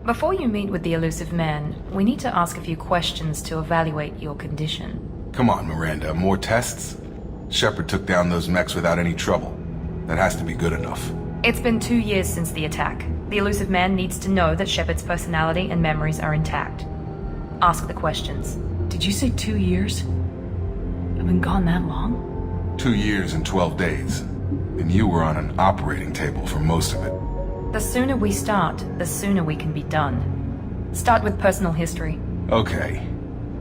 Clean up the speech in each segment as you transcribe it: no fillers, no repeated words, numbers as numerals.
Before you meet with the elusive man, we need to ask a few questions to evaluate your condition. Come on, Miranda, more tests? Shepard took down those mechs without any trouble. That has to be good enough. It's been 2 years since the attack. The elusive man needs to know that Shepard's personality and memories are intact. Ask the questions. Did you say 2 years? I've been gone that long? 2 years and 12 days. And you were on an operating table for most of it. The sooner we start, the sooner we can be done. Start with personal history. Okay.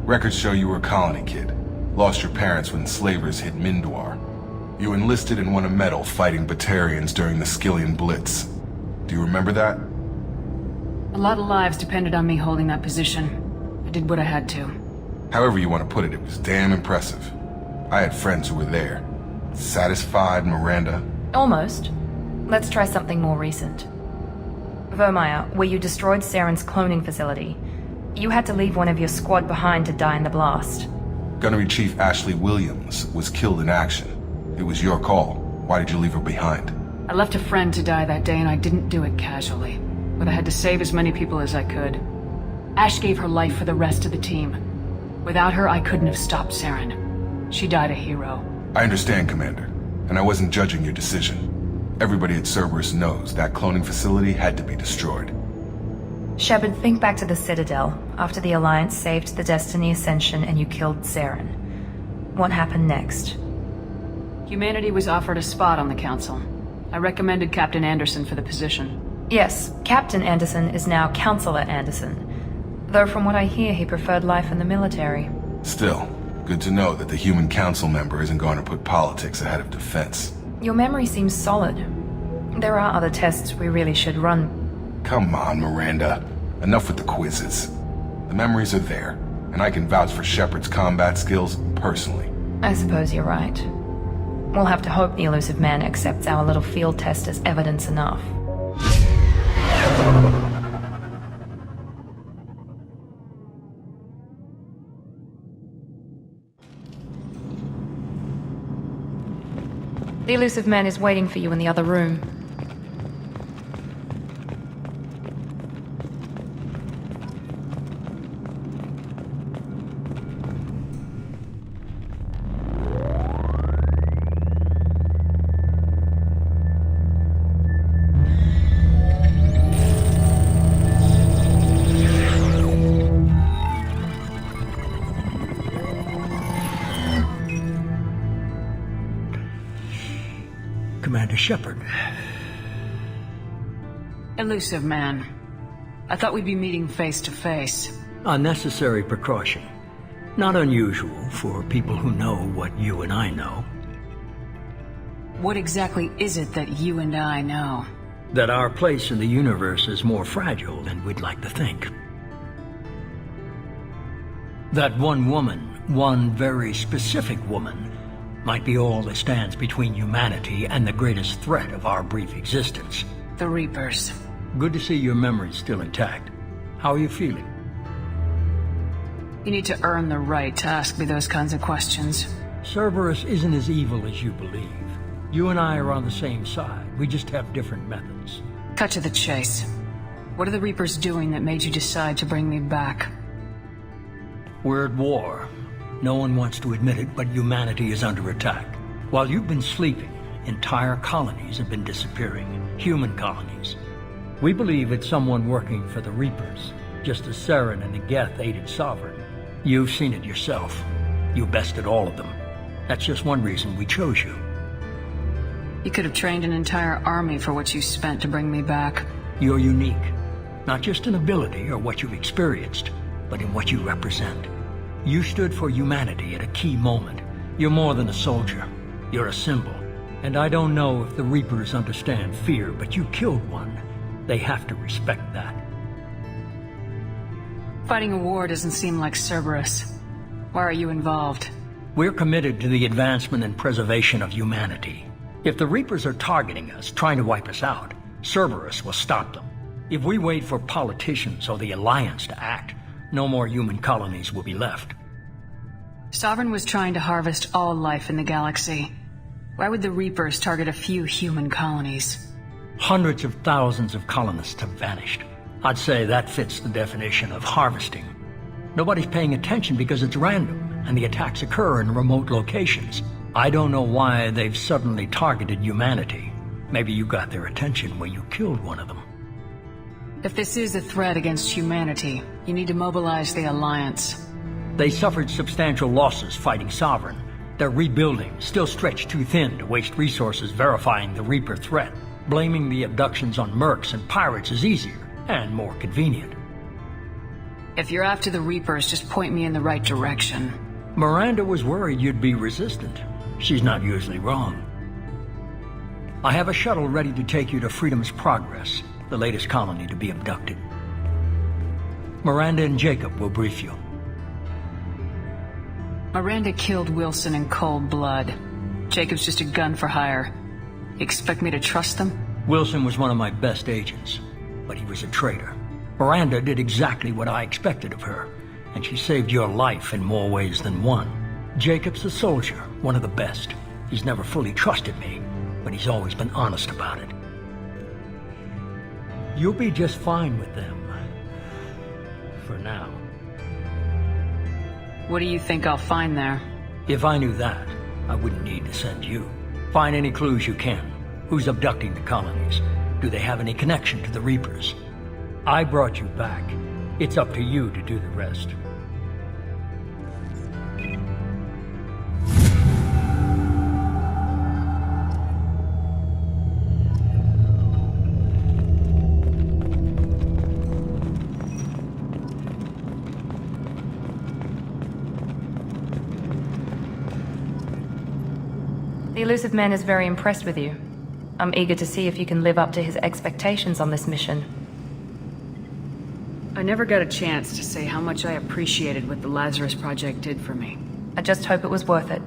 Records show you were a colony kid. Lost your parents when slavers hit Mindwar. You enlisted and won a medal fighting Batarians during the Skillian Blitz. Do you remember that? A lot of lives depended on me holding that position. I did what I had to. However you want to put it, it was damn impressive. I had friends who were there. Satisfied, Miranda? Almost. Let's try something more recent. Vermeer, where you destroyed Saren's cloning facility. You had to leave one of your squad behind to die in the blast. Gunnery Chief Ashley Williams was killed in action. It was your call. Why did you leave her behind? I left a friend to die that day and I didn't do it casually. But I had to save as many people as I could. Ash gave her life for the rest of the team. Without her, I couldn't have stopped Saren. She died a hero. I understand, Commander. And I wasn't judging your decision. Everybody at Cerberus knows that cloning facility had to be destroyed. Shepard, think back to the Citadel, after the Alliance saved the Destiny Ascension and you killed Saren. What happened next? Humanity was offered a spot on the Council. I recommended Captain Anderson for the position. Yes, Captain Anderson is now Counselor Anderson. Though from what I hear, he preferred life in the military. Still, good to know that the human council member isn't going to put politics ahead of defense. Your memory seems solid. There are other tests we really should run. Come on, Miranda. Enough with the quizzes. The memories are there, and I can vouch for Shepard's combat skills personally. I suppose you're right. We'll have to hope the elusive man accepts our little field test as evidence enough. The elusive man is waiting for you in the other room. Commander Shepard. Elusive man. I thought we'd be meeting face to face. A necessary precaution. Not unusual for people who know what you and I know. What exactly is it that you and I know? That our place in the universe is more fragile than we'd like to think. That one woman, one very specific woman, might be all that stands between humanity and the greatest threat of our brief existence. The Reapers. Good to see your memory's still intact. How are you feeling? You need to earn the right to ask me those kinds of questions. Cerberus isn't as evil as you believe. You and I are on the same side. We just have different methods. Cut to the chase. What are the Reapers doing that made you decide to bring me back? We're at war. No one wants to admit it, but humanity is under attack. While you've been sleeping, entire colonies have been disappearing. Human colonies. We believe it's someone working for the Reapers, just as Saren and the Geth aided Sovereign. You've seen it yourself. You bested all of them. That's just one reason we chose you. You could have trained an entire army for what you spent to bring me back. You're unique. Not just in ability or what you've experienced, but in what you represent. You stood for humanity at a key moment. You're more than a soldier. You're a symbol. And I don't know if the Reapers understand fear, but you killed one. They have to respect that. Fighting a war doesn't seem like Cerberus. Why are you involved? We're committed to the advancement and preservation of humanity. If the Reapers are targeting us, trying to wipe us out, Cerberus will stop them. If we wait for politicians or the Alliance to act, no more human colonies will be left. Sovereign was trying to harvest all life in the galaxy. Why would the Reapers target a few human colonies? Hundreds of thousands of colonists have vanished. I'd say that fits the definition of harvesting. Nobody's paying attention because it's random, and the attacks occur in remote locations. I don't know why they've suddenly targeted humanity. Maybe you got their attention when you killed one of them. If this is a threat against humanity, you need to mobilize the Alliance. They suffered substantial losses fighting Sovereign. They're rebuilding, still stretched too thin to waste resources verifying the Reaper threat. Blaming the abductions on mercs and pirates is easier, and more convenient. If you're after the Reapers, just point me in the right direction. Miranda was worried you'd be resistant. She's not usually wrong. I have a shuttle ready to take you to Freedom's Progress, the latest colony to be abducted. Miranda and Jacob will brief you. Miranda killed Wilson in cold blood. Jacob's just a gun for hire. You expect me to trust them? Wilson was one of my best agents, but he was a traitor. Miranda did exactly what I expected of her, and she saved your life in more ways than one. Jacob's a soldier, one of the best. He's never fully trusted me, but he's always been honest about it. You'll be just fine with them. For now. What do you think I'll find there? If I knew that, I wouldn't need to send you. Find any clues you can. Who's abducting the colonies? Do they have any connection to the Reapers? I brought you back. It's up to you to do the rest. The elusive man is very impressed with you. I'm eager to see if you can live up to his expectations on this mission. I never got a chance to say how much I appreciated what the Lazarus Project did for me. I just hope it was worth it.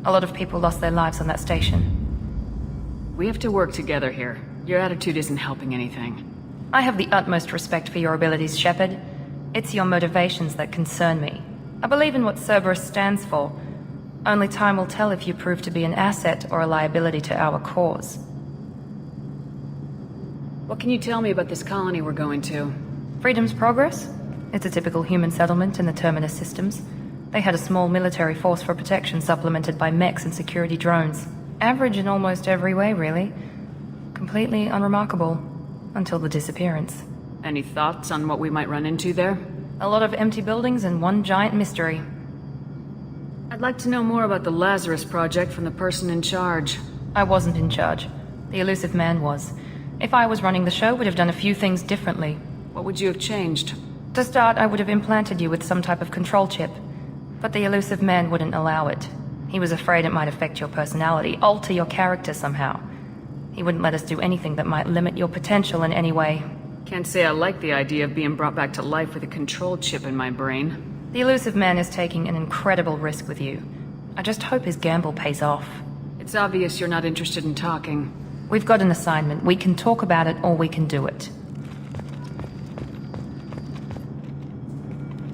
A lot of people lost their lives on that station. We have to work together here. Your attitude isn't helping anything. I have the utmost respect for your abilities, Shepard. It's your motivations that concern me. I believe in what Cerberus stands for. Only time will tell if you prove to be an asset or a liability to our cause. What can you tell me about this colony we're going to? Freedom's Progress? It's a typical human settlement in the Terminus systems. They had a small military force for protection supplemented by mechs and security drones. Average in almost every way, really. Completely unremarkable. Until the disappearance. Any thoughts on what we might run into there? A lot of empty buildings and one giant mystery. I'd like to know more about the Lazarus Project from the person in charge. I wasn't in charge. The elusive man was. If I was running the show, would have done a few things differently. What would you have changed? To start, I would have implanted you with some type of control chip. But the elusive man wouldn't allow it. He was afraid it might affect your personality, alter your character somehow. He wouldn't let us do anything that might limit your potential in any way. Can't say I like the idea of being brought back to life with a control chip in my brain. The elusive man is taking an incredible risk with you. I just hope his gamble pays off. It's obvious you're not interested in talking. We've got an assignment. We can talk about it or we can do it.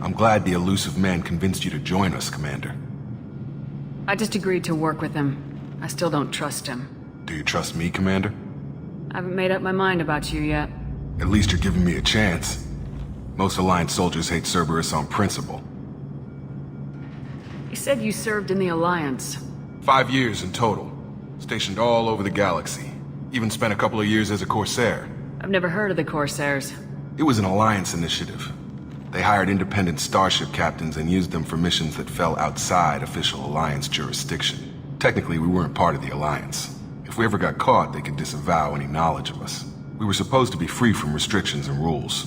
I'm glad the elusive man convinced you to join us, Commander. I just agreed to work with him. I still don't trust him. Do you trust me, Commander? I haven't made up my mind about you yet. At least you're giving me a chance. Most Alliance soldiers hate Cerberus on principle. You said you served in the Alliance. 5 years in total. Stationed all over the galaxy. Even spent a couple of years as a Corsair. I've never heard of the Corsairs. It was an Alliance initiative. They hired independent starship captains and used them for missions that fell outside official Alliance jurisdiction. Technically, we weren't part of the Alliance. If we ever got caught, they could disavow any knowledge of us. We were supposed to be free from restrictions and rules.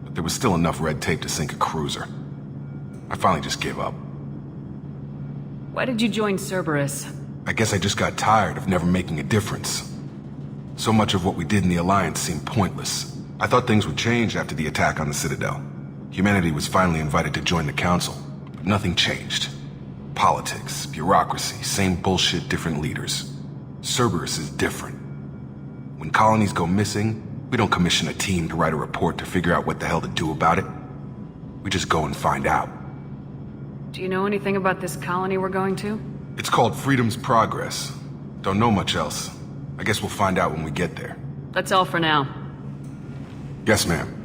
But there was still enough red tape to sink a cruiser. I finally just gave up. Why did you join Cerberus? I guess I just got tired of never making a difference. So much of what we did in the Alliance seemed pointless. I thought things would change after the attack on the Citadel. Humanity was finally invited to join the Council, but nothing changed. Politics, bureaucracy, same bullshit, different leaders. Cerberus is different. When colonies go missing, we don't commission a team to write a report to figure out what the hell to do about it. We just go and find out. Do you know anything about this colony we're going to? It's called Freedom's Progress. Don't know much else. I guess we'll find out when we get there. That's all for now. Yes, ma'am.